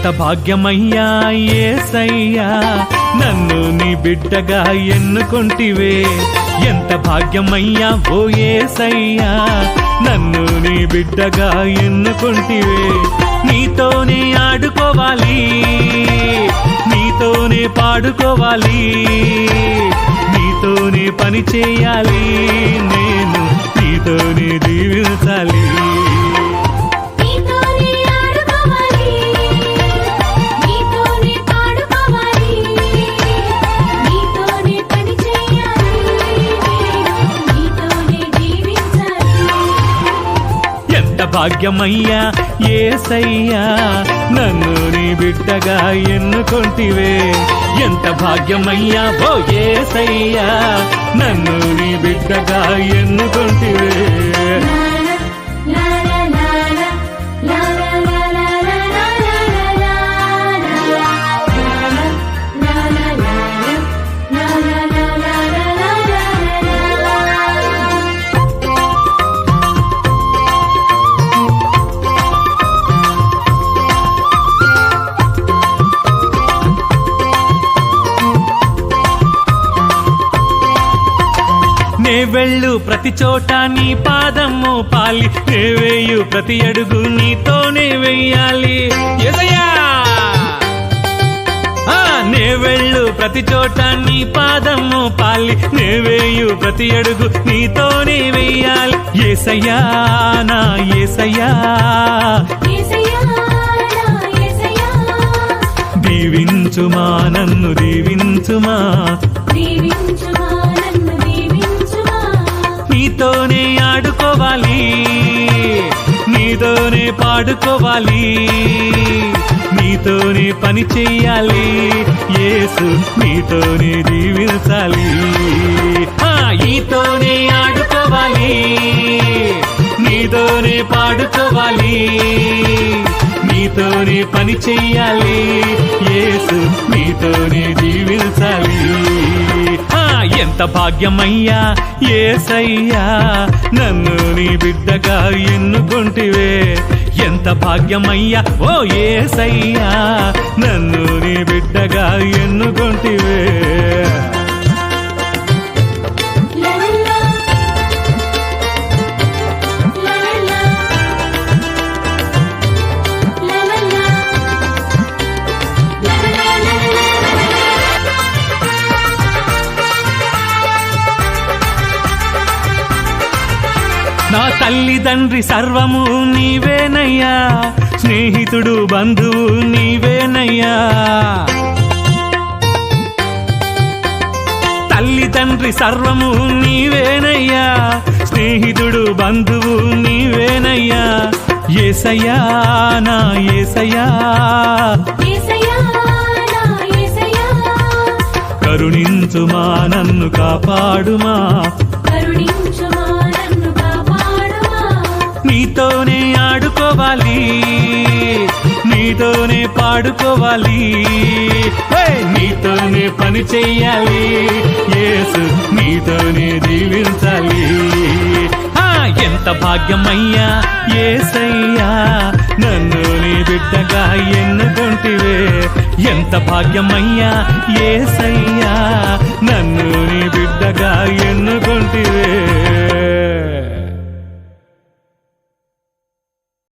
ఎంత భాగ్యమయ్యా యేసయ్యా నన్ను నీ బిడ్డగా ఎన్నుకొంటివే ఎంత భాగ్యమయ్యా ఓ యేసయ్యా నన్ను నీ బిడ్డగా ఎన్నుకొంటివే నీతోనే ఆడుకోవాలి నీతోనే పాడుకోవాలి నీతోనే పని చేయాలి నేను నీతోనే జీవించాలి భాగ్యమయ్యా యేసయ్యా నన్ను నీ బిడ్డగా ఎన్నుకొంటివే ఎంత భాగ్యమయ్యా ఓ యేసయ్యా నన్ను నీ బిడ్డగా ఎన్నుకొంటివే నే వెళ్ళు ప్రతి చోట నీ పాదము పాలి నే వేయు ప్రతి అడుగు నీతోనే వెయ్యాలి యేసయ్యా నే వెళ్ళు ప్రతి చోట నీ పాదము పాలి నే వేయు ప్రతి అడుగు నీతోనే వెయ్యాలి యేసయ్యా నా యేసయ్యా దీవించుమా నన్ను దీవించుమా నీతోనే ఆడుకోవాలి నీతోనే పాడుకోవాలి నీతోనే పని చెయ్యాలి యేసు నీతోనే జీవించాలి నీతోనే ఆడుకోవాలి నీతోనే పాడుకోవాలి నీతోనే పని చెయ్యాలి యేసు నీతోనే జీవించాలి ఎంత భాగ్యమయ్యా యేసయ్యా నన్ను నీ బిడ్డగా ఎన్నుకొంటివే ఎంత భాగ్యమయ్యా ఓ యేసయ్యా నన్ను నీ బిడ్డగా ఎన్నుకొంటివే నా తల్లిదండ్రి సర్వము నీవేనయ్యా స్నేహితుడు బంధువు నీవేనయ్యా తల్లిదండ్రి సర్వము నీవేనయ్యా స్నేహితుడు బంధువు నీవేనయ్యా యేసయ్యా నా యేసయ్యా కరుణించుమా నన్ను కాపాడుమా నీతోనే ఆడుకోవాలి నీతోనే పాడుకోవాలి నీతోనే పని చెయ్యాలి యేసు నీతోనే జీవించాలి ఎంత భాగ్యమయ్యా యేసయ్యా నన్ను నీ బిడ్డగా ఎన్నుకొంటివే ఎంత భాగ్యమయ్యా యేసయ్యా నన్ను నీ